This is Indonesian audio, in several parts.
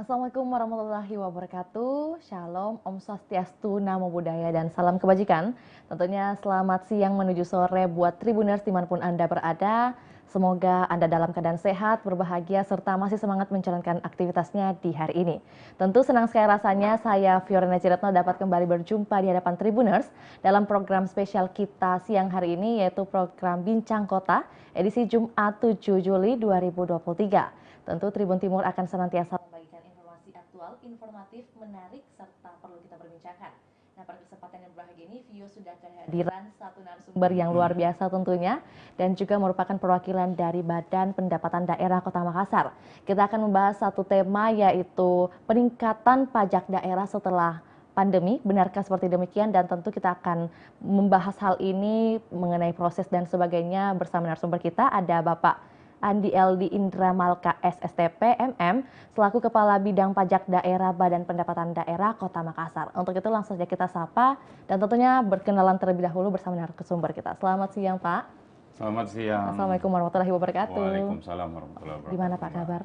Assalamualaikum warahmatullahi wabarakatuh. Shalom, Om Swastiastu, Namo Buddhaya, dan salam kebajikan. Tentunya selamat siang menuju sore buat Tribuners dimanapun Anda berada. Semoga Anda dalam keadaan sehat, berbahagia, serta masih semangat menjalankan aktivitasnya di hari ini. Tentu senang sekali rasanya saya, Fiorina Ciretno, dapat kembali berjumpa di hadapan Tribuners dalam program spesial kita siang hari ini, yaitu program Bincang Kota, edisi Jumat 7 Juli 2023. Tentu Tribun Timur akan senantiasa membagikan informasi aktual, informatif, menarik, serta perlu kita perbincangkan. Nah, pada kesempatan yang berbahagia ini, Vio sudah kehadiran satu narasumber yang luar biasa tentunya, dan juga merupakan perwakilan dari Badan Pendapatan Daerah Kota Makassar. Kita akan membahas satu tema, yaitu peningkatan pajak daerah setelah pandemi. Benarkah seperti demikian? Dan tentu kita akan membahas hal ini mengenai proses dan sebagainya bersama narasumber kita. Ada Bapak Andi Eldi Indramalka SSTP MM selaku Kepala Bidang Pajak Daerah Badan Pendapatan Daerah Kota Makassar. Untuk itu langsung saja kita sapa dan tentunya berkenalan terlebih dahulu bersama narasumber kita. Selamat siang, Pak. Selamat siang. Assalamualaikum warahmatullahi wabarakatuh. Waalaikumsalam warahmatullahi wabarakatuh. Gimana Pak kabar?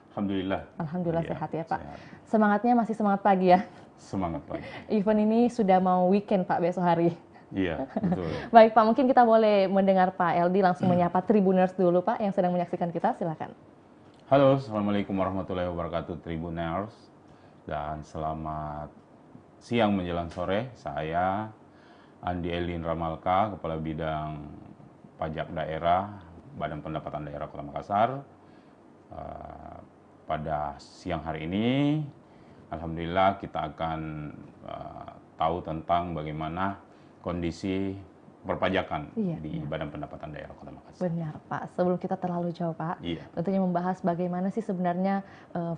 Alhamdulillah. Alhamdulillah Iya, sehat ya Pak. sehat. Semangatnya masih semangat pagi ya. Semangat pagi. Event ini sudah mau weekend Pak besok hari. Iya, betul. Baik Pak, mungkin kita boleh mendengar Pak Eldi langsung menyapa Tribuners dulu Pak yang sedang menyaksikan kita, silakan. Halo, Assalamualaikum warahmatullahi wabarakatuh Tribuners. Dan selamat siang menjelang sore. Saya Andi Eldi Indramalka, Kepala Bidang Pajak Daerah Badan Pendapatan Daerah Kota Makassar. Pada siang hari ini, alhamdulillah kita akan tahu tentang bagaimana kondisi perpajakan di Badan Pendapatan Daerah Kota Makassar. Benar Pak, sebelum kita terlalu jauh Pak, Iya. tentunya membahas bagaimana sih sebenarnya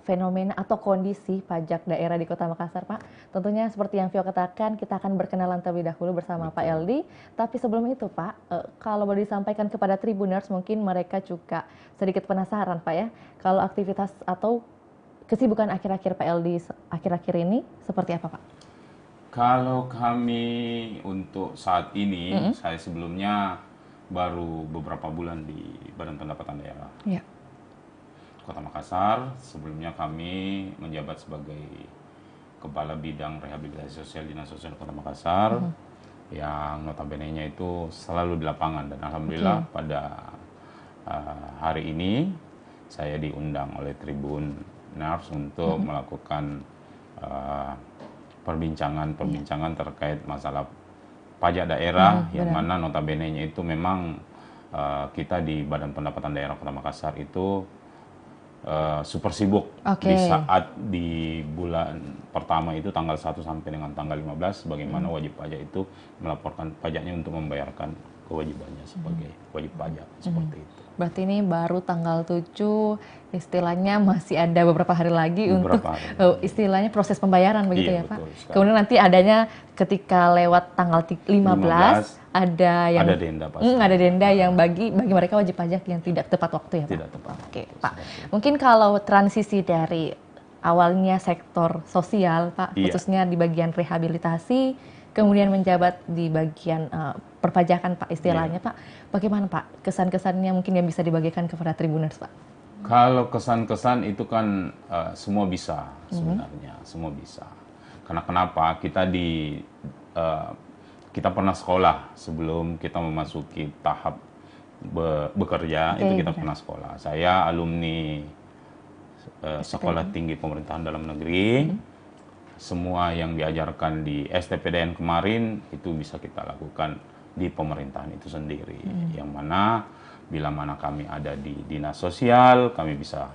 fenomena atau kondisi pajak daerah di Kota Makassar Pak. Tentunya seperti yang Vio katakan, kita akan berkenalan terlebih dahulu bersama Pak Eldi. Tapi sebelum itu Pak, kalau boleh disampaikan kepada Tribuners, mungkin mereka juga sedikit penasaran Pak ya, kalau aktivitas atau kesibukan akhir-akhir Pak Eldi akhir-akhir ini seperti apa Pak? Kalau kami untuk saat ini, saya sebelumnya baru beberapa bulan di Badan Pendapatan Daerah Kota Makassar. Sebelumnya kami menjabat sebagai Kepala Bidang Rehabilitasi Sosial Dinas Sosial Kota Makassar, yang notabene-nya itu selalu di lapangan. Dan alhamdulillah pada hari ini saya diundang oleh Tribun Nars untuk melakukan perbincangan terkait masalah pajak daerah, yang mana notabene-nya itu memang kita di Badan Pendapatan Daerah Kota Makassar itu super sibuk di saat di bulan pertama itu tanggal 1 sampai dengan tanggal 15, bagaimana wajib pajak itu melaporkan pajaknya untuk membayarkan kewajibannya sebagai wajib pajak, seperti itu. Berarti ini baru tanggal 7, istilahnya masih ada beberapa hari lagi untuk istilahnya proses pembayaran begitu ya Pak. Sekali. Kemudian nanti adanya ketika lewat tanggal 15 ada yang ada denda pasti. Ada denda yang bagi mereka wajib pajak yang tidak tepat waktu ya Pak. Tidak tepat. Oke Pak. Mungkin kalau transisi dari awalnya sektor sosial Pak, khususnya di bagian rehabilitasi, kemudian menjabat di bagian perpajakan Pak istilahnya Pak, bagaimana Pak kesan-kesannya mungkin yang bisa dibagikan kepada Tribuners Pak? Kalau kesan-kesan itu kan semua bisa sebenarnya, semua bisa. Karena kenapa? Kita pernah sekolah sebelum kita memasuki tahap bekerja, itu kita pernah sekolah. Saya alumni Sekolah Tinggi Pemerintahan Dalam Negeri. Semua yang diajarkan di STPDN kemarin itu bisa kita lakukan di pemerintahan itu sendiri. Yang mana bila mana kami ada di dinas sosial, kami bisa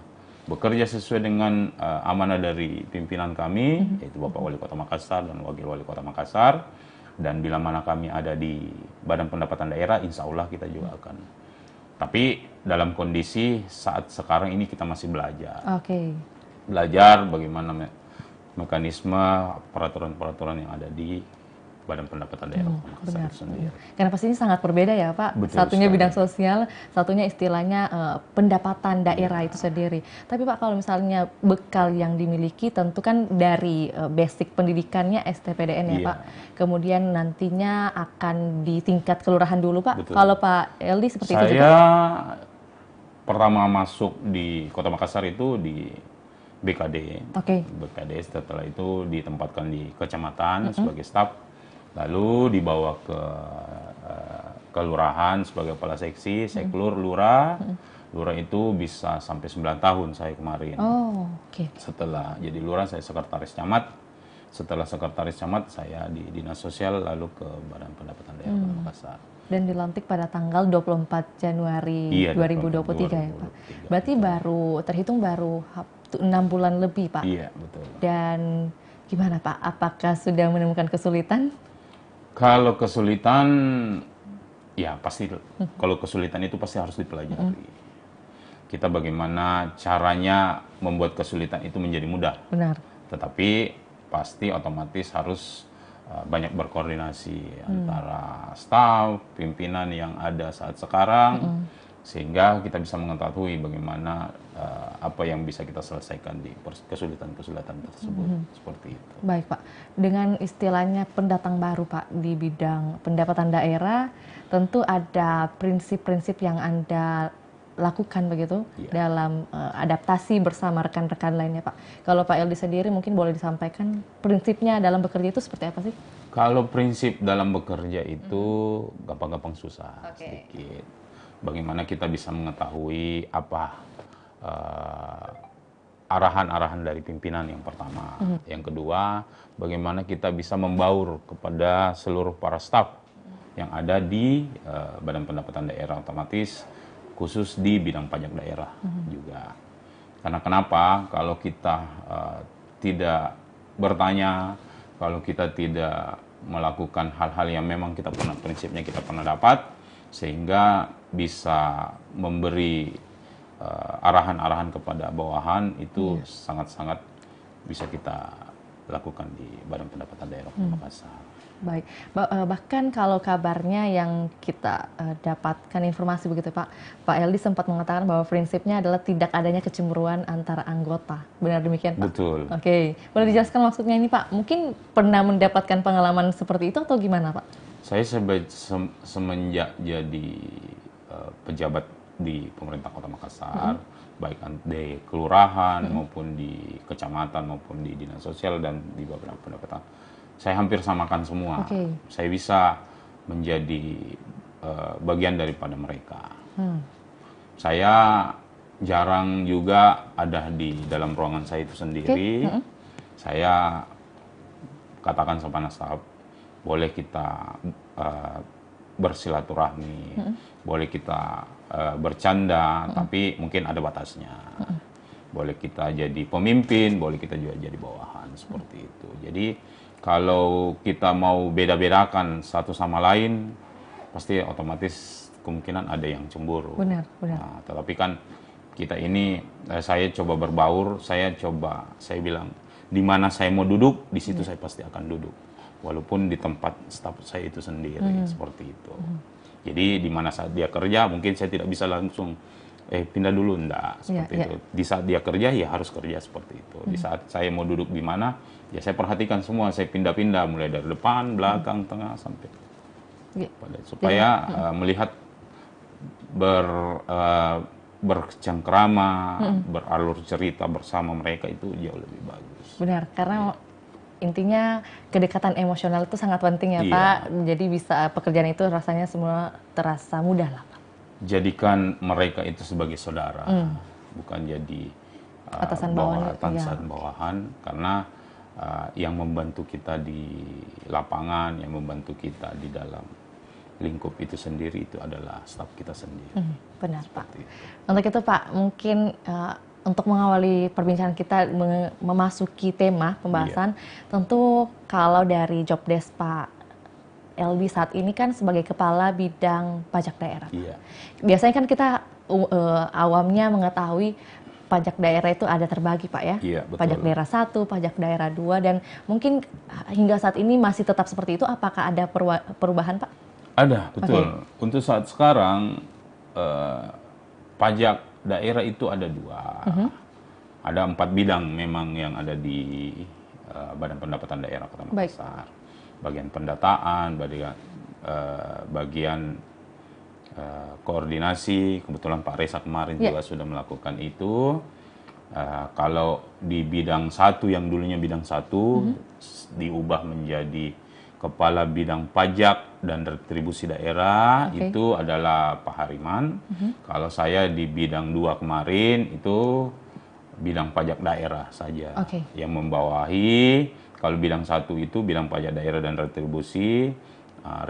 bekerja sesuai dengan amanah dari pimpinan kami, yaitu Bapak Wali Kota Makassar dan Wakil Wali Kota Makassar. Dan bila mana kami ada di Badan Pendapatan Daerah, insya Allah kita juga akan. Tapi dalam kondisi saat sekarang ini kita masih belajar. Belajar bagaimana mekanisme peraturan-peraturan yang ada di Badan Pendapatan Daerah Kota Makassar itu sendiri. Karena pasti ini sangat berbeda ya Pak. Betul satunya sekali. Bidang sosial, satunya istilahnya pendapatan daerah itu sendiri. Tapi Pak, kalau misalnya bekal yang dimiliki tentu kan dari basic pendidikannya STPDN ya Pak. Kemudian nantinya akan di tingkat kelurahan dulu Pak. Betul. Kalau Pak Eldi seperti itu juga? Saya pertama masuk di Kota Makassar itu di BKD. Oke. BKD setelah itu ditempatkan di kecamatan sebagai staf, lalu dibawa ke kelurahan sebagai kepala seksi, seklur, lurah. Lurah itu bisa sampai 9 tahun saya kemarin. Oh, oke. Setelah jadi lurah saya sekretaris camat. Setelah sekretaris camat saya di dinas sosial lalu ke Badan Pendapatan Daerah Kota Makassar. Dan dilantik pada tanggal 24 Januari Iya, 2023 ya Pak. Berarti terhitung baru 6 bulan lebih Pak. Iya, betul. Dan gimana Pak? Apakah sudah menemukan kesulitan? Kalau kesulitan, ya pasti. Kalau kesulitan itu pasti harus dipelajari. Kita bagaimana caranya membuat kesulitan itu menjadi mudah. Benar. Tetapi pasti otomatis harus banyak berkoordinasi antara staf, pimpinan yang ada saat sekarang, sehingga kita bisa mengetahui bagaimana apa yang bisa kita selesaikan di kesulitan-kesulitan tersebut. Seperti itu. Baik Pak, dengan istilahnya pendatang baru Pak di bidang pendapatan daerah, tentu ada prinsip-prinsip yang Anda lakukan begitu dalam adaptasi bersama rekan-rekan lainnya Pak. Kalau Pak Eldi sendiri mungkin boleh disampaikan prinsipnya dalam bekerja itu seperti apa sih? Kalau prinsip dalam bekerja itu gampang-gampang susah sedikit. Bagaimana kita bisa mengetahui apa arahan-arahan dari pimpinan yang pertama. Yang kedua, bagaimana kita bisa membaur kepada seluruh para staf yang ada di Badan Pendapatan Daerah, otomatis khusus di bidang pajak daerah juga. Karena kenapa? Kalau kita tidak bertanya, kalau kita tidak melakukan hal-hal yang memang kita prinsipnya kita pernah dapat, sehingga bisa memberi arahan-arahan kepada bawahan, itu sangat-sangat bisa kita lakukan di Badan Pendapatan Daerah Kota Makassar. Baik, bahkan kalau kabarnya yang kita dapatkan informasi begitu Pak Eldi sempat mengatakan bahwa prinsipnya adalah tidak adanya kecemburuan antara anggota. Benar demikian Pak? Betul. Oke, boleh dijelaskan maksudnya ini Pak? Mungkin pernah mendapatkan pengalaman seperti itu atau gimana Pak? Saya semenjak jadi pejabat di pemerintah Kota Makassar, baik di kelurahan maupun di kecamatan maupun di dinas sosial dan di beberapa pendapatan, saya hampir samakan semua. Saya bisa menjadi bagian daripada mereka. Saya jarang juga ada di dalam ruangan saya itu sendiri. Saya katakan sama staf, boleh kita bersilaturahmi, boleh kita bercanda, tapi mungkin ada batasnya. Boleh kita jadi pemimpin, boleh kita juga jadi bawahan, seperti itu. Jadi kalau kita mau beda-bedakan satu sama lain, pasti otomatis kemungkinan ada yang cemburu. Benar. Nah, tetapi kan kita ini, saya coba berbaur, saya bilang, di mana saya mau duduk, di situ saya pasti akan duduk. Walaupun di tempat staf saya itu sendiri, seperti itu. Jadi di mana saat dia kerja, mungkin saya tidak bisa langsung, pindah dulu, enggak, seperti itu. Di saat dia kerja, ya harus kerja seperti itu. Di saat saya mau duduk di mana, ya saya perhatikan semua, saya pindah-pindah, mulai dari depan, belakang, tengah, sampai supaya melihat bercengkrama, beralur cerita bersama mereka itu jauh lebih bagus. Benar, karena intinya kedekatan emosional itu sangat penting ya Pak. Jadi bisa pekerjaan itu rasanya semua terasa mudah lah Pak. Jadikan mereka itu sebagai saudara, bukan jadi atasan bawahan, karena yang membantu kita di lapangan, yang membantu kita di dalam lingkup itu sendiri itu adalah staf kita sendiri. Benar Pak. Untuk itu Pak, mungkin untuk mengawali perbincangan kita memasuki tema pembahasan, tentu kalau dari job desk Pak Eldi saat ini kan sebagai kepala bidang pajak daerah. Biasanya kan kita awamnya mengetahui pajak daerah itu ada terbagi Pak ya. Pajak daerah 1, pajak daerah 2, dan mungkin hingga saat ini masih tetap seperti itu. Apakah ada perubahan Pak? Ada, betul. Untuk saat sekarang pajak daerah itu ada 2. Ada 4 bidang memang yang ada di Badan Pendapatan Daerah Kota Makassar. Bagian pendataan, bagian koordinasi, kebetulan Pak Reza kemarin juga sudah melakukan itu. Kalau di bidang satu yang dulunya bidang satu diubah menjadi kepala bidang pajak dan retribusi daerah, itu adalah Pak Hariman. Kalau saya di bidang 2 kemarin itu bidang pajak daerah saja yang membawahi. Kalau bidang 1 itu bidang pajak daerah dan retribusi,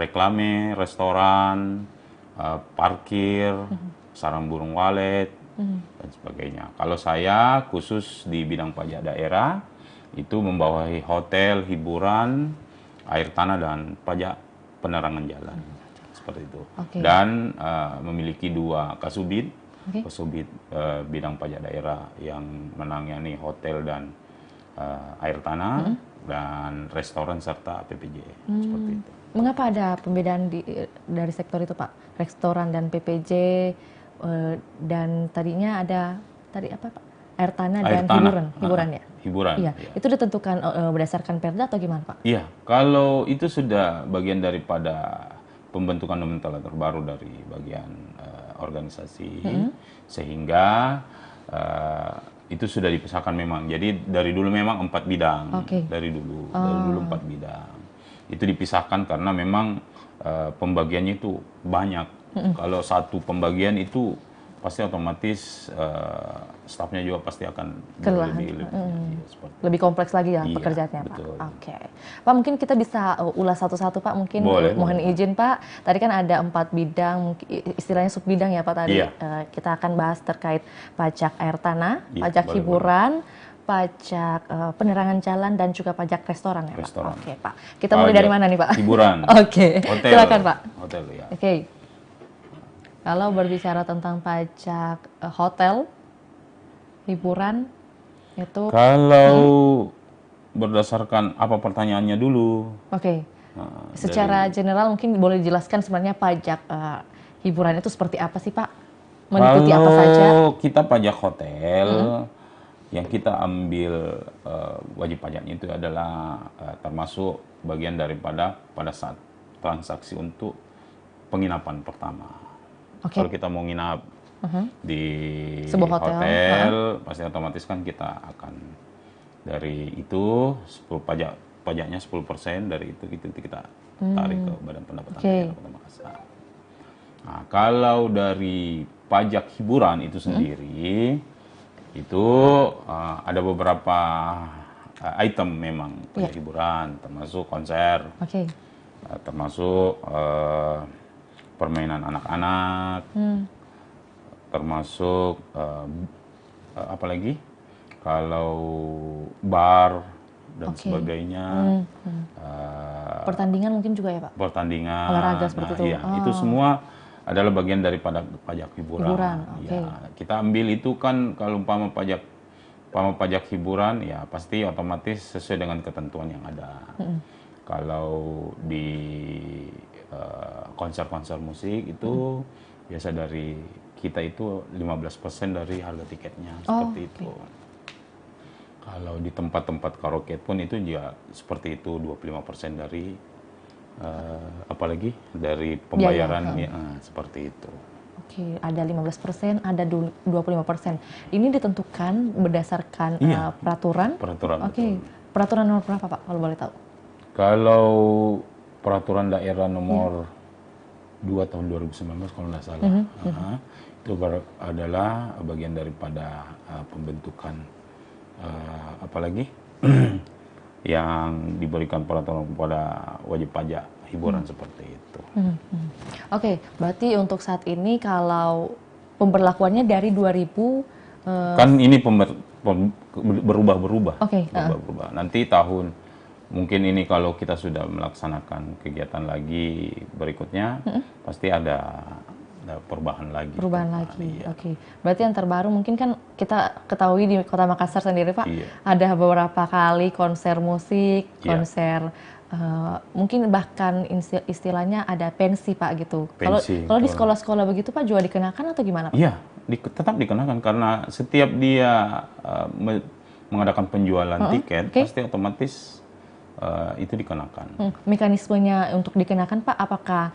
reklame, restoran, parkir, sarang burung walet, dan sebagainya. Kalau saya khusus di bidang pajak daerah itu membawahi hotel, hiburan, air tanah, dan pajak penerangan jalan, seperti itu. Dan memiliki 2 kasubid, kasubid bidang pajak daerah yang menangani hotel dan air tanah, dan restoran serta PPJ, seperti itu. Mengapa ada pembedaan dari sektor itu, Pak? Restoran dan PPJ, dan tadinya ada apa, Pak? Air tanah dan hiburan ya? Hiburan. Iya. Itu ditentukan berdasarkan Perda atau gimana, Pak? Iya, kalau itu sudah bagian daripada pembentukan nomenklatur terbaru dari bagian organisasi, sehingga itu sudah dipisahkan memang. Jadi dari dulu memang 4 bidang, dari dulu 4 bidang. Itu dipisahkan karena memang pembagiannya itu banyak. Kalau satu pembagian itu pasti otomatis stafnya juga pasti akan lebih kompleks lagi ya pekerjaannya, Pak. Pak, mungkin kita bisa ulas satu-satu, Pak. Mungkin mohon izin, Pak. Tadi kan ada 4 bidang, istilahnya sub bidang ya, Pak. Tadi kita akan bahas terkait pajak air tanah, pajak hiburan, pajak penerangan jalan, dan juga pajak restoran ya, Pak. Pak. Kita mulai dari mana nih, Pak? Hiburan. Silakan, Pak. Hotel ya. Kalau berbicara tentang pajak hotel, hiburan, itu... Kalau berdasarkan apa pertanyaannya dulu? Secara general mungkin boleh dijelaskan sebenarnya pajak hiburan itu seperti apa sih, Pak? Meliputi apa saja? Kalau kita pajak hotel, yang kita ambil wajib pajaknya itu adalah termasuk bagian daripada pada saat transaksi untuk penginapan pertama. Kalau kita mau nginap di sebuah hotel, pasti otomatis kan kita akan dari itu pajaknya 10% dari itu kita tarik ke Badan Pendapatan Daerah Kota Makassar. Nah, kalau dari pajak hiburan itu sendiri, itu ada beberapa item memang pajak hiburan, termasuk konser, termasuk permainan anak-anak, termasuk apa lagi? Kalau bar dan sebagainya, pertandingan mungkin juga ya, Pak? Pertandingan, olahraga seperti itu. Itu semua adalah bagian daripada pajak hiburan. Kita ambil itu kan kalau umpama pajak hiburan, ya pasti otomatis sesuai dengan ketentuan yang ada. Kalau di konser-konser musik itu biasa dari kita itu 15% dari harga tiketnya, seperti itu. Kalau di tempat-tempat karaoke pun itu juga seperti itu, 25% dari apalagi dari pembayaran seperti itu. Ada 15%, ada 25%. Ini ditentukan berdasarkan peraturan. Peraturan nomor berapa, Pak, kalau boleh tahu? Kalau peraturan daerah nomor 2 tahun 2019 kalau nggak salah, itu adalah bagian daripada pembentukan apalagi yang diberikan peraturan kepada wajib pajak hiburan seperti itu. Berarti untuk saat ini kalau pemberlakuannya dari 2000 kan ini berubah-berubah. Nanti tahun mungkin ini kalau kita sudah melaksanakan kegiatan lagi berikutnya, pasti ada perubahan lagi. Berarti yang terbaru mungkin kan kita ketahui di Kota Makassar sendiri, Pak, ada beberapa kali konser musik, konser mungkin bahkan istilahnya ada pensi, Pak, gitu. Kalau di sekolah-sekolah begitu, Pak, juga dikenakan atau gimana, Pak? Iya, tetap dikenakan karena setiap dia mengadakan penjualan tiket, pasti otomatis itu dikenakan. Mekanismenya untuk dikenakan, Pak, apakah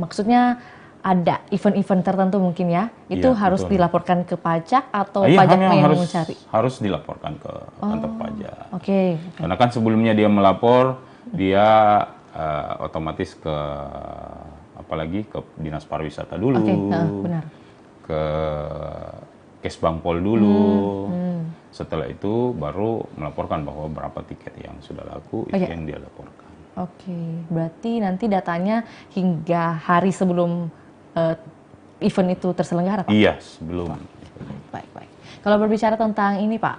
maksudnya ada event-event tertentu mungkin ya, itu Iya, harus betul. dilaporkan ke pajak atau Iya, pajaknya yang harus mencari? harus dilaporkan ke kantor pajak. Oke. Karena kan sebelumnya dia melapor, dia otomatis ke apalagi ke Dinas Pariwisata dulu, Oke, benar. ke Kesbangpol dulu. Setelah itu baru melaporkan bahwa berapa tiket yang sudah laku, itu yang dia laporkan. Oke, berarti nanti datanya hingga hari sebelum event itu terselenggara, Pak? Iya, sebelum. Baik, baik. Kalau berbicara tentang ini, Pak,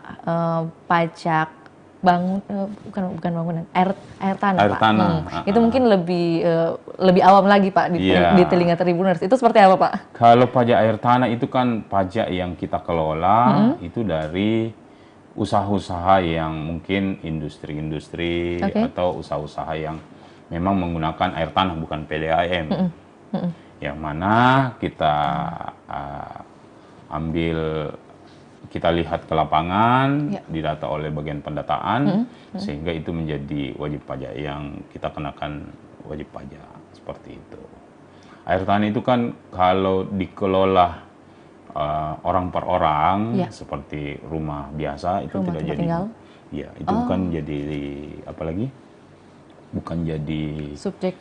pajak bukan bangunan, air tanah, Air Pak. tanah. Itu mungkin lebih awam lagi, Pak, di telinga Tribuners. Itu seperti apa, Pak? Kalau pajak air tanah itu kan pajak yang kita kelola itu dari usaha-usaha yang mungkin industri-industri atau usaha-usaha yang memang menggunakan air tanah bukan PDAM. Yang mana kita kita lihat ke lapangan, didata oleh bagian pendataan, sehingga itu menjadi wajib pajak yang kita kenakan wajib pajak, seperti itu. Air tanah itu kan kalau dikelola orang per orang, seperti rumah biasa, itu Rumah tidak tempat jadi. tinggal? Ya, itu bukan jadi apalagi? Bukan jadi subjek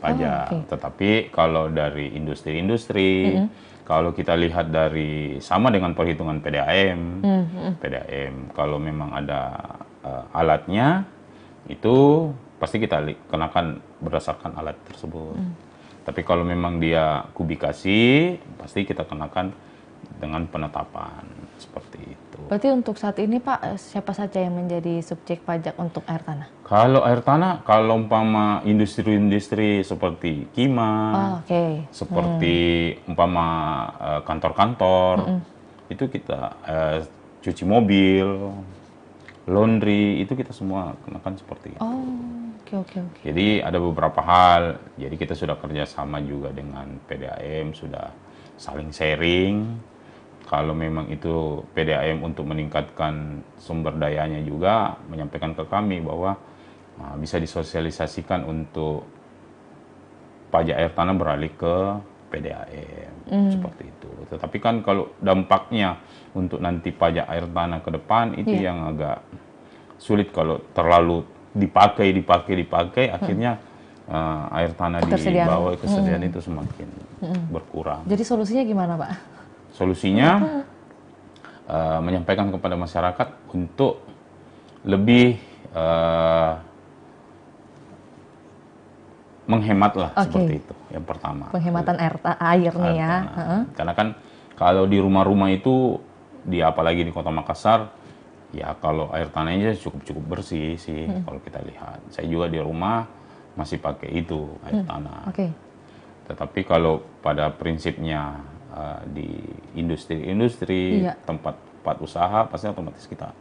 pajak. Tetapi kalau dari industri-industri, kalau kita lihat dari sama dengan perhitungan PDAM, kalau memang ada alatnya, itu pasti kita kenakan berdasarkan alat tersebut. Tapi kalau memang dia kubikasi, pasti kita kenakan dengan penetapan seperti itu. Berarti untuk saat ini, Pak, siapa saja yang menjadi subjek pajak untuk air tanah? Kalau air tanah, kalau umpama industri-industri seperti Kima, seperti umpama kantor-kantor, itu kita cuci mobil, laundry, itu kita semua kenakan seperti itu. Oke. Jadi ada beberapa hal, jadi kita sudah kerjasama juga dengan PDAM, sudah saling sharing. Kalau memang itu PDAM untuk meningkatkan sumber dayanya juga, menyampaikan ke kami bahwa bisa disosialisasikan untuk pajak air tanah beralih ke PDAM, seperti itu. Tetapi kan kalau dampaknya untuk nanti pajak air tanah ke depan, itu yang agak sulit kalau terlalu dipakai, akhirnya air tanah di bawah kesediaan itu semakin berkurang. Jadi solusinya gimana, Pak? Solusinya menyampaikan kepada masyarakat untuk lebih menghemat lah, seperti itu. Yang pertama. Penghematan air nih ya. Karena kan kalau di rumah-rumah itu, apalagi di Kota Makassar, ya kalau air tanahnya cukup bersih sih kalau kita lihat. Saya juga di rumah masih pakai itu air tanah. Tetapi kalau pada prinsipnya di industri-industri, tempat usaha, pasti otomatis kita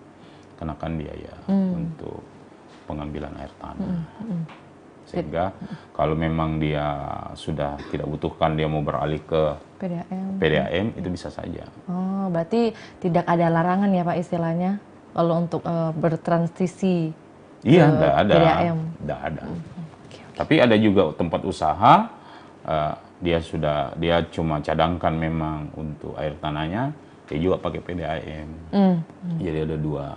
kenakan biaya untuk pengambilan air tanah. Sehingga kalau memang dia sudah tidak butuhkan, dia mau beralih ke PDAM, itu bisa saja. Oh, berarti tidak ada larangan ya, Pak, istilahnya kalau untuk bertransisi tidak ada. PDAM. Tidak ada. Tapi ada juga tempat usaha, dia cuma cadangkan memang untuk air tanahnya, dia juga pakai PDAM. Jadi ada dua,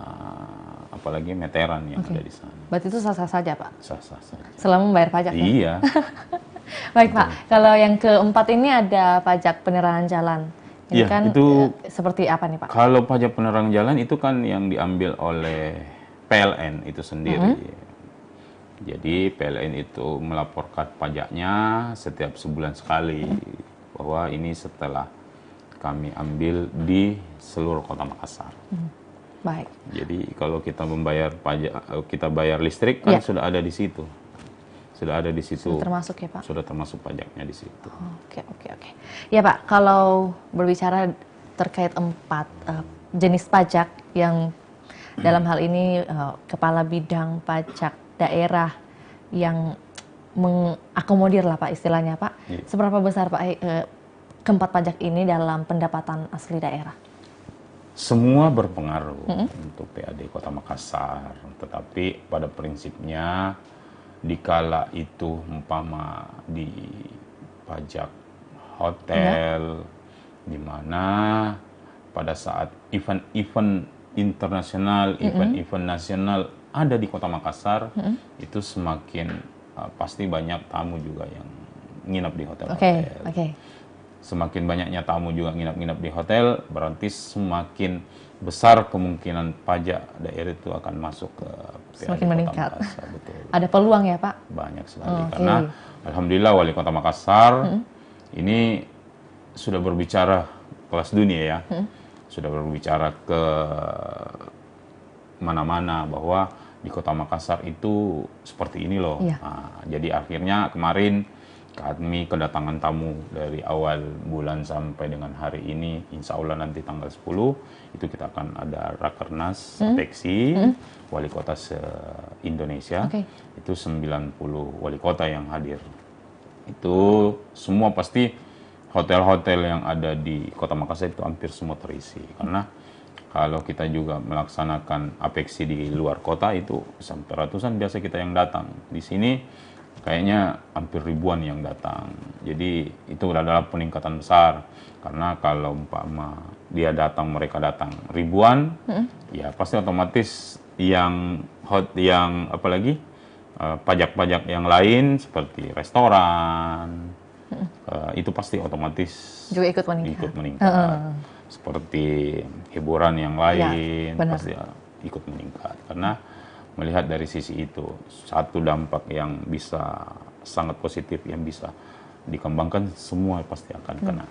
apalagi meteran yang ada di sana. Berarti itu sah-sah saja, Pak? Sah-sah saja. Selama membayar pajak, ya? Iya. Baik, Pak. Kalau yang keempat ini ada pajak penerangan jalan. Ini kan itu seperti apa nih, Pak? Kalau pajak penerangan jalan itu kan yang diambil oleh PLN itu sendiri. Jadi PLN itu melaporkan pajaknya setiap sebulan sekali, bahwa ini setelah kami ambil di seluruh Kota Makassar. Baik. Jadi kalau kita membayar pajak, kita bayar listrik kan sudah ada di situ. Sudah ada di situ. Sudah termasuk ya, Pak? Sudah termasuk pajaknya di situ. Oke. Ya, Pak, kalau berbicara terkait 4 jenis pajak yang dalam hal ini Kepala Bidang Pajak Daerah yang mengakomodir lah, Pak, istilahnya, Pak. Seberapa besar, Pak, keempat pajak ini dalam pendapatan asli daerah? Semua berpengaruh untuk PAD Kota Makassar, tetapi pada prinsipnya dikala itu umpama di pajak hotel, di mana pada saat event-event internasional, event-event nasional ada di Kota Makassar, itu semakin pasti banyak tamu juga yang nginap di hotel-hotel. Semakin banyaknya tamu juga nginap-nginap di hotel, berarti semakin besar kemungkinan pajak daerah itu akan masuk ke semakin meningkat. Makassar. Betul. Ada peluang ya Pak? Banyak sekali, karena alhamdulillah Wali Kota Makassar ini sudah berbicara kelas dunia ya, sudah berbicara ke mana-mana bahwa di Kota Makassar itu seperti ini loh. Nah, jadi akhirnya kemarin kami kedatangan tamu dari awal bulan sampai dengan hari ini, insya Allah nanti tanggal 10 itu kita akan ada Rakernas Apeksi Wali Kota se-Indonesia. Itu 90 wali kota yang hadir. Itu semua pasti hotel-hotel yang ada di Kota Makassar itu hampir semua terisi. Karena kalau kita juga melaksanakan Apeksi di luar kota itu sampai ratusan biasa kita yang datang. Di sini kayaknya hampir ribuan yang datang. Jadi itu adalah peningkatan besar. Karena kalau umpama dia datang, mereka datang ribuan, ya pasti otomatis yang apalagi pajak-pajak yang lain seperti restoran, itu pasti otomatis juga ikut meningkat. Seperti hiburan yang lain pasti ikut meningkat. Karena melihat dari sisi itu, satu dampak yang bisa sangat positif yang bisa dikembangkan, semua pasti akan kena.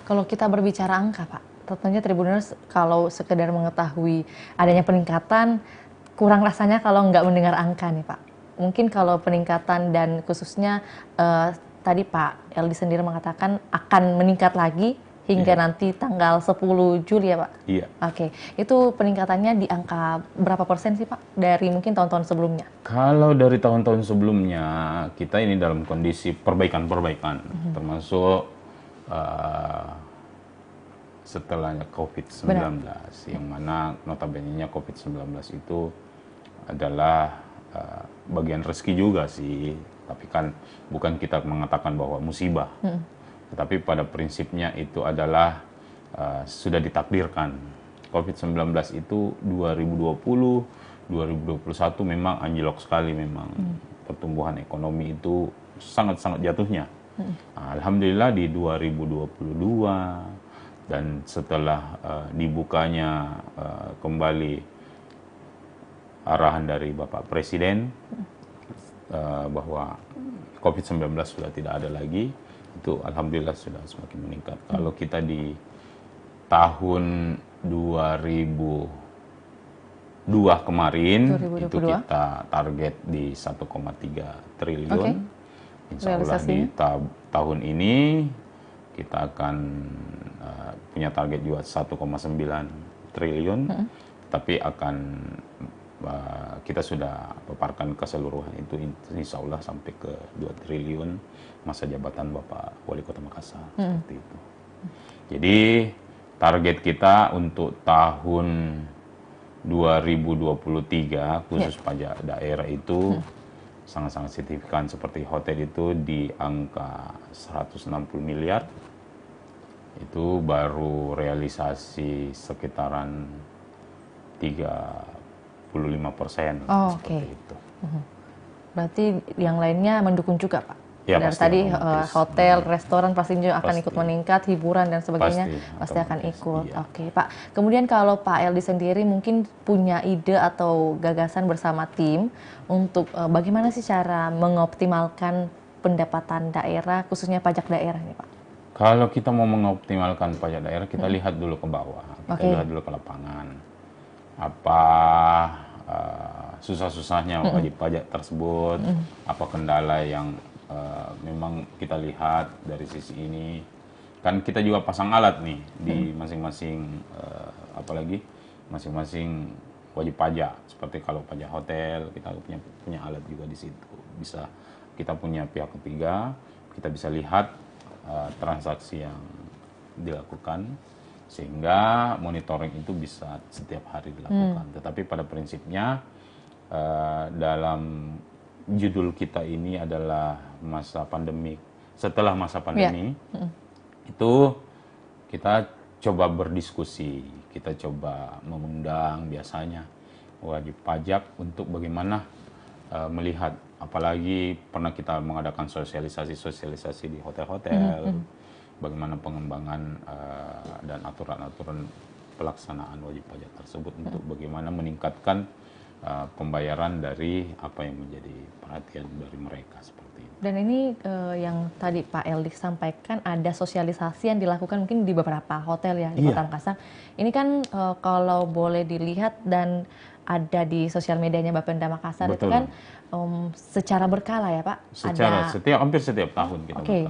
Kalau kita berbicara angka Pak, tentunya Tribuners kalau sekedar mengetahui adanya peningkatan, kurang rasanya kalau nggak mendengar angka nih Pak. Mungkin kalau peningkatan dan khususnya tadi Pak Eldi sendiri mengatakan akan meningkat lagi hingga nanti tanggal 10 Juli ya Pak? Iya. Itu peningkatannya di angka berapa persen sih Pak dari mungkin tahun-tahun sebelumnya? Kalau dari tahun-tahun sebelumnya, kita ini dalam kondisi perbaikan-perbaikan, termasuk setelahnya COVID-19, yang mana notabene-nya COVID-19 itu adalah bagian rezeki juga sih, tapi kan bukan kita mengatakan bahwa musibah. Tetapi pada prinsipnya itu adalah sudah ditakdirkan. COVID-19 itu 2020, 2021 memang anjlok sekali memang. Pertumbuhan ekonomi itu sangat-sangat jatuhnya. Alhamdulillah di 2022 dan setelah dibukanya kembali arahan dari Bapak Presiden bahwa COVID-19 sudah tidak ada lagi, itu alhamdulillah sudah semakin meningkat. Kalau kita di tahun 2002 kemarin, itu kita target di 1,3 triliun. Insya Allah di tahun ini kita akan punya target juga 1,9 triliun, tapi akan kita sudah paparkan keseluruhan itu insya Allah sampai ke 2 triliun masa jabatan Bapak Wali Kota Makassar, seperti itu. Jadi target kita untuk tahun 2023 khusus pajak daerah itu sangat-sangat signifikan. Seperti hotel itu di angka 160 miliar, itu baru realisasi sekitaran 35%. Seperti itu. Berarti yang lainnya mendukung juga Pak? Ya, dari tadi hotel, restoran pastinya akan ikut meningkat, hiburan dan sebagainya pasti akan ikut. Pak. Kemudian kalau Pak Eldi sendiri mungkin punya ide atau gagasan bersama tim untuk bagaimana sih cara mengoptimalkan pendapatan daerah, khususnya pajak daerah nih Pak? Kalau kita mau mengoptimalkan pajak daerah, kita lihat dulu ke bawah, kita lihat dulu ke lapangan. Apa susah-susahnya wajib pajak tersebut, apa kendala yang memang kita lihat dari sisi ini. Kan kita juga pasang alat nih di masing-masing apalagi masing-masing wajib pajak. Seperti kalau pajak hotel, kita punya alat juga di situ. Bisa kita punya pihak ketiga, kita bisa lihat transaksi yang dilakukan sehingga monitoring itu bisa setiap hari dilakukan. Tetapi pada prinsipnya dalam judul kita ini adalah masa pandemi. Setelah masa pandemi, Itu kita coba berdiskusi, kita coba mengundang biasanya wajib pajak untuk bagaimana melihat, apalagi pernah kita mengadakan sosialisasi di hotel-hotel, bagaimana pengembangan dan aturan-aturan pelaksanaan wajib pajak tersebut untuk bagaimana meningkatkan pembayaran dari apa yang menjadi perhatian dari mereka seperti itu. Dan ini yang tadi Pak Eldi sampaikan, ada sosialisasi yang dilakukan mungkin di beberapa hotel ya di Kota Makassar. Ini kan kalau boleh dilihat dan ada di sosial medianya Bapenda Makassar. Betul. Itu kan secara berkala ya Pak? Hampir setiap tahun kita gitu.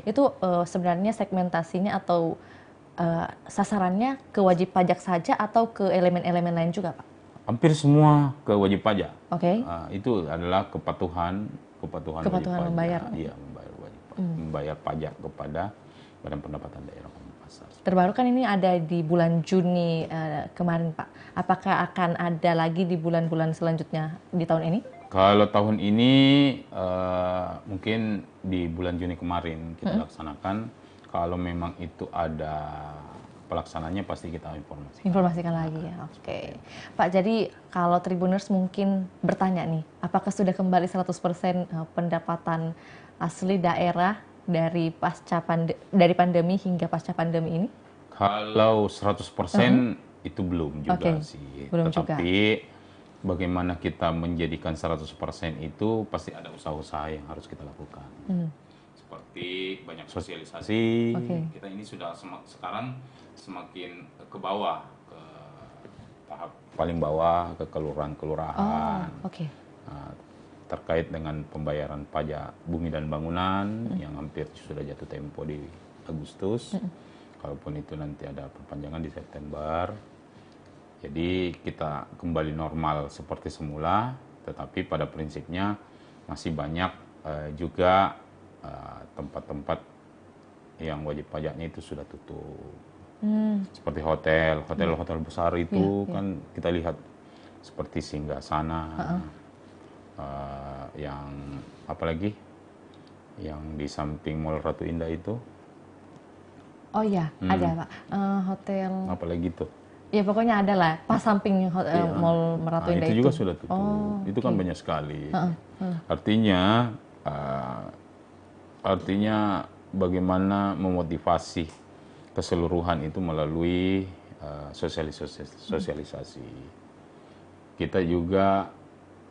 Itu sebenarnya segmentasinya atau sasarannya ke wajib pajak saja atau ke elemen-elemen lain juga Pak? Hampir semua ke wajib pajak. Itu adalah kepatuhan membayar. Iya, membayar pajak kepada Badan Pendapatan Daerah Kota Makassar. Terbaru kan ini ada di bulan Juni kemarin Pak. Apakah akan ada lagi di bulan-bulan selanjutnya di tahun ini? Kalau tahun ini mungkin di bulan Juni kemarin kita laksanakan. Kalau memang itu ada pelaksananya pasti kita informasikan lagi ya. Oke. Pak, jadi kalau Tribuners mungkin bertanya nih, apakah sudah kembali 100% pendapatan asli daerah dari dari pandemi hingga pasca pandemi ini? Kalau 100% itu belum juga sih. Tetapi bagaimana kita menjadikan 100% itu pasti ada usaha-usaha yang harus kita lakukan. Seperti banyak sosialisasi. Kita ini sudah sekarang semakin ke bawah, ke tahap paling bawah, ke kelurahan-kelurahan. Terkait dengan pembayaran pajak bumi dan bangunan yang hampir sudah jatuh tempo di Agustus. Kalaupun itu nanti ada perpanjangan di September. Jadi kita kembali normal seperti semula, tetapi pada prinsipnya masih banyak juga tempat-tempat yang wajib pajaknya itu sudah tutup. Seperti hotel besar itu kan kita lihat seperti Singgasana, yang apalagi yang di samping Mall Ratu Indah itu. Oh iya, ada Pak. Hotel. Apalagi itu? Ya pokoknya ada lah, pas samping Mall Ratu Indah itu juga sudah tutup. Itu kan banyak sekali. Artinya bagaimana memotivasi keseluruhan itu melalui sosialisasi. Kita juga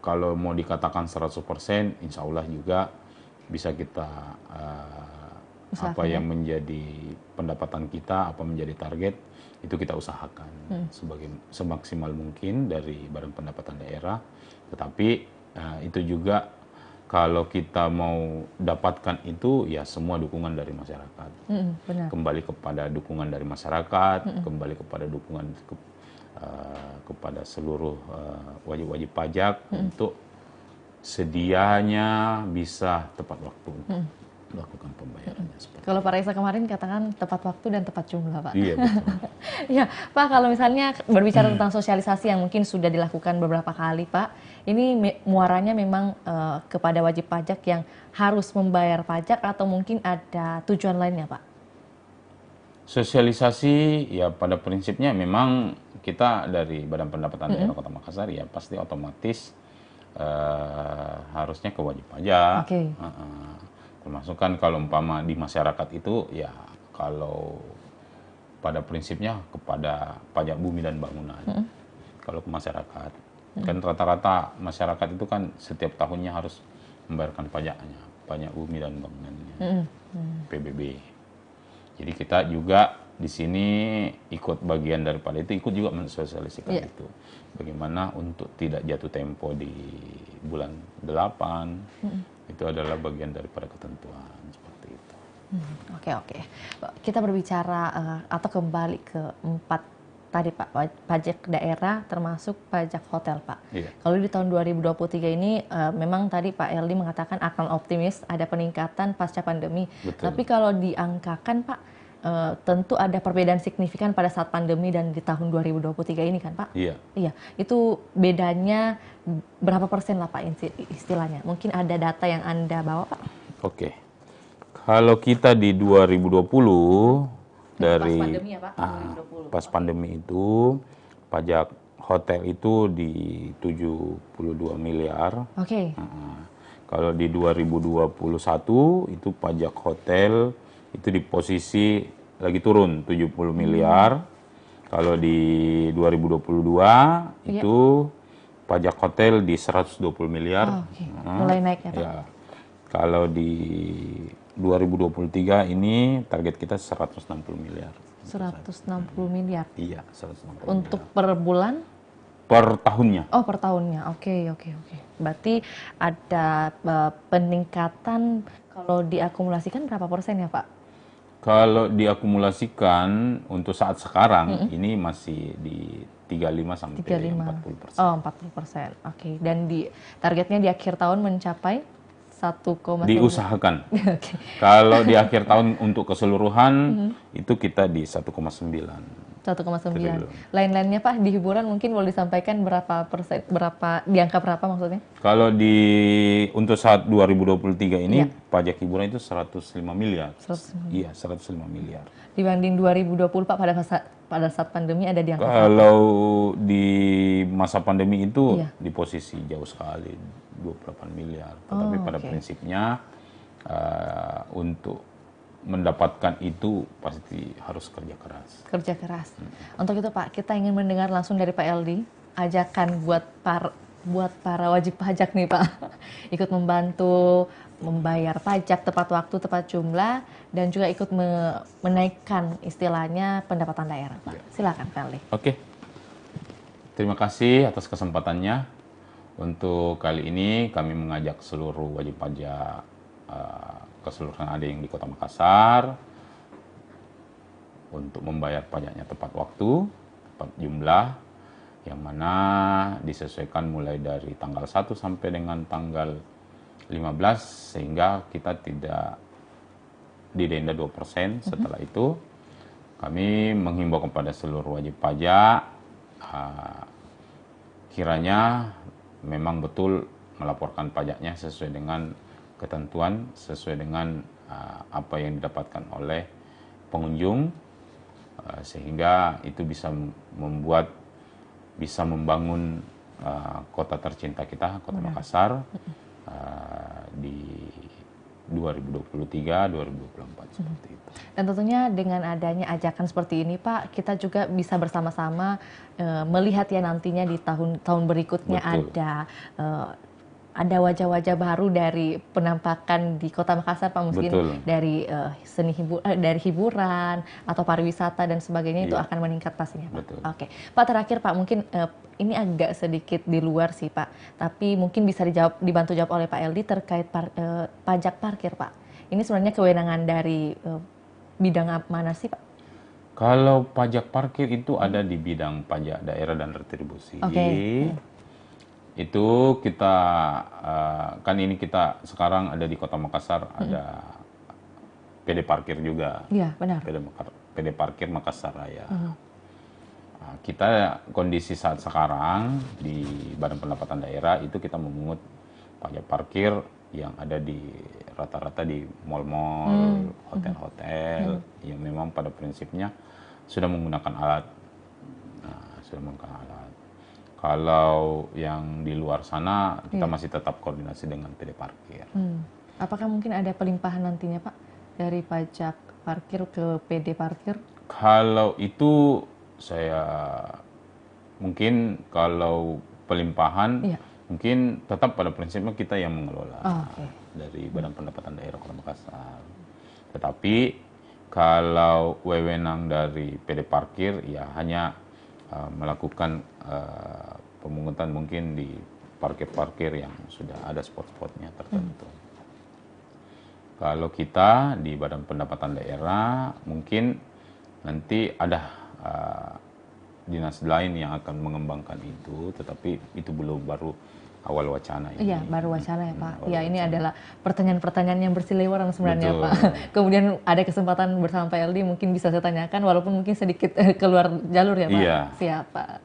kalau mau dikatakan 100%, insya Allah juga bisa kita apa yang menjadi pendapatan kita, apa menjadi target, itu kita usahakan semaksimal mungkin dari Badan Pendapatan Daerah. Tetapi itu juga kalau kita mau dapatkan itu ya semua dukungan dari masyarakat. Benar. Kembali kepada dukungan dari masyarakat, kembali kepada dukungan kepada seluruh wajib-wajib pajak untuk sedianya bisa tepat waktu untuk melakukan pembayarannya. Kalau Pak Raisa kemarin katakan tepat waktu dan tepat jumlah, Pak. Iya, betul. Ya, Pak, kalau misalnya berbicara tentang sosialisasi yang mungkin sudah dilakukan beberapa kali, Pak, ini muaranya memang kepada wajib pajak yang harus membayar pajak atau mungkin ada tujuan lainnya, Pak? Sosialisasi ya pada prinsipnya memang kita dari Badan Pendapatan Daerah Kota Makassar ya pasti otomatis harusnya ke wajib pajak. Termasuk kan kalau umpama di masyarakat itu ya kalau pada prinsipnya kepada pajak bumi dan bangunan. Kalau ke masyarakat kan rata-rata masyarakat itu kan setiap tahunnya harus membayarkan pajaknya, pajak bumi dan bangunannya, PBB. Jadi kita juga di sini ikut bagian daripada itu, ikut juga mensosialisasikan itu. Bagaimana untuk tidak jatuh tempo di bulan 8, itu adalah bagian daripada ketentuan seperti itu. Oke. Kita berbicara atau kembali ke 4 tadi Pak, pajak daerah termasuk pajak hotel Pak. Kalau di tahun 2023 ini memang tadi Pak Eldi mengatakan akan optimis ada peningkatan pasca pandemi. Betul. Tapi kalau diangkakan Pak, tentu ada perbedaan signifikan pada saat pandemi dan di tahun 2023 ini kan Pak? Iya. Itu bedanya berapa persen lah Pak istilahnya? Mungkin ada data yang Anda bawa Pak? Oke. Kalau kita di 2020 dari pas pandemi ya Pak, 2020. pas pandemi itu pajak hotel itu di 72 miliar. Oke. Kalau di 2021 itu pajak hotel itu di posisi lagi turun 70 miliar. Kalau di 2022 itu pajak hotel di 120 miliar. Oke. Mulai naik ya Pak. Ya. Kalau di 2023 ini target kita 160 miliar. 160 miliar. Iya, 160 Untuk miliar. per bulan? Per tahunnya. Oh, per tahunnya. Oke. Berarti ada peningkatan kalau diakumulasikan berapa persen ya Pak? Kalau diakumulasikan untuk saat sekarang ini masih di 35 sampai 40%. Oh, 40%. Oke. Dan targetnya di akhir tahun mencapai 1,9. Diusahakan. Oke. Kalau di akhir tahun untuk keseluruhan itu kita di 1,9. 1,9. Lain-lainnya Pak, di hiburan mungkin boleh disampaikan berapa persen, di angka berapa maksudnya? Kalau untuk saat 2023 ini pajak hiburan itu 105 miliar. 105. Iya, 105 miliar. Dibanding 2020 Pak pada saat pandemi ada di angka berapa? Kalau di masa pandemi itu di posisi jauh sekali 28 miliar. Tetapi pada prinsipnya untuk mendapatkan itu pasti harus kerja keras. Kerja keras. Untuk itu Pak, kita ingin mendengar langsung dari Pak Eldi ajakan buat para wajib pajak nih Pak, ikut membantu membayar pajak tepat waktu, tepat jumlah, dan juga ikut menaikkan istilahnya pendapatan daerah Pak. Silakan Pak Eldi. Oke. Terima kasih atas kesempatannya. Untuk kali ini kami mengajak seluruh wajib pajak keseluruhan ada yang di Kota Makassar untuk membayar pajaknya tepat waktu, tepat jumlah, yang mana disesuaikan mulai dari tanggal 1 sampai dengan tanggal 15 sehingga kita tidak didenda 2%. Setelah itu kami menghimbau kepada seluruh wajib pajak kiranya memang betul melaporkan pajaknya sesuai dengan ketentuan, sesuai dengan apa yang didapatkan oleh pengunjung, sehingga itu bisa membangun kota tercinta kita, Kota Makassar, di 2023-2024 seperti itu. Dan tentunya dengan adanya ajakan seperti ini Pak, kita juga bisa bersama-sama melihat ya nantinya di tahun-tahun berikutnya. Betul. Ada wajah-wajah baru dari penampakan di Kota Makassar Pak, mungkin dari dari hiburan atau pariwisata dan sebagainya itu akan meningkat pastinya Pak. Betul. Oke, Pak, terakhir Pak, mungkin ini agak sedikit di luar sih Pak, tapi mungkin bisa dibantu jawab oleh Pak Eldi terkait pajak parkir Pak. Ini sebenarnya kewenangan dari bidang mana sih Pak? Kalau pajak parkir itu ada di bidang pajak daerah dan retribusi. Itu kita kan ini kita sekarang ada di Kota Makassar, ada PD Parkir juga. Iya, benar. PD Parkir Makassar Raya. Kita kondisi saat sekarang di Badan Pendapatan Daerah itu kita memungut pajak parkir yang ada di rata-rata di mal-mal, hotel-hotel yang memang pada prinsipnya sudah menggunakan alat. Kalau yang di luar sana kita masih tetap koordinasi dengan PD Parkir. Apakah mungkin ada pelimpahan nantinya Pak dari pajak parkir ke PD Parkir? Kalau itu saya mungkin kalau pelimpahan mungkin tetap pada prinsipnya kita yang mengelola dari Badan Pendapatan Daerah Kota Makassar. Tetapi kalau wewenang dari PD Parkir ya hanya melakukan pemungutan mungkin di parkir-parkir yang sudah ada spot-spotnya tertentu. Kalau kita di Badan Pendapatan Daerah mungkin nanti ada dinas lain yang akan mengembangkan itu, tetapi itu baru awal wacana ini. Iya, baru wacana ya Pak. Ya, ini adalah pertanyaan-pertanyaan yang berseliweran sebenarnya Pak. Kemudian ada kesempatan bersama Pak Eldi mungkin bisa saya tanyakan, walaupun mungkin sedikit keluar jalur ya Pak. Iya. Siapa?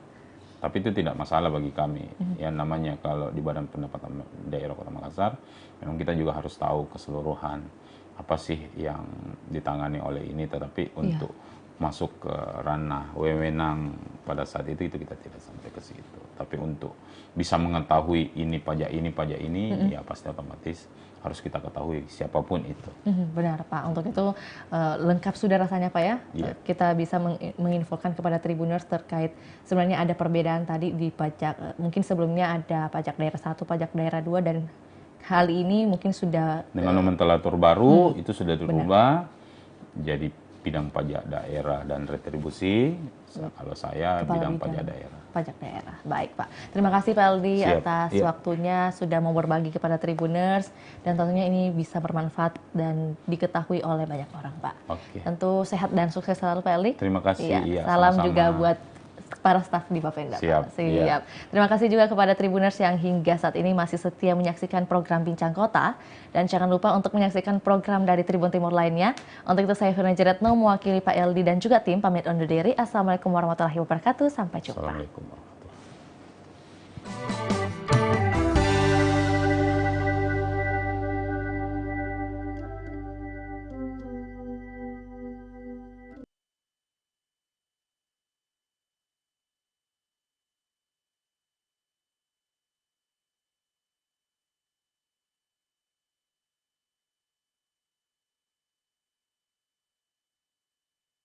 Tapi itu tidak masalah bagi kami. Yang namanya kalau di Badan Pendapatan Daerah Kota Makassar, memang kita juga harus tahu keseluruhan apa sih yang ditangani oleh ini, tetapi untuk masuk ke ranah wewenang pada saat itu kita tidak sampai ke situ. Tapi untuk bisa mengetahui ini pajak ini, ya pasti otomatis harus kita ketahui siapapun itu. Benar Pak, untuk itu lengkap sudah rasanya Pak ya. Kita bisa menginfokan kepada Tribuners terkait sebenarnya ada perbedaan tadi di pajak. Mungkin sebelumnya ada pajak daerah 1, pajak daerah 2, dan hal ini mungkin sudah dengan nomenklatur baru itu sudah dirubah jadi bidang pajak daerah dan retribusi. Kalau saya bidang pajak daerah. Pajak daerah. Baik Pak. Terima kasih Pak Eldi atas waktunya sudah mau berbagi kepada Tribuners, dan tentunya ini bisa bermanfaat dan diketahui oleh banyak orang Pak. Tentu sehat dan sukses selalu Pak Eldi. Terima kasih. Salam sama-sama juga buat para staf di Bapenda. Siap. Terima kasih juga kepada Tribuners yang hingga saat ini masih setia menyaksikan program Bincang Kota. Dan jangan lupa untuk menyaksikan program dari Tribun Timur lainnya. Untuk itu saya Firna Jeretno mewakili Pak Eldi dan juga tim pamit undur diri. Assalamualaikum warahmatullahi wabarakatuh. Sampai jumpa. Assalamualaikum.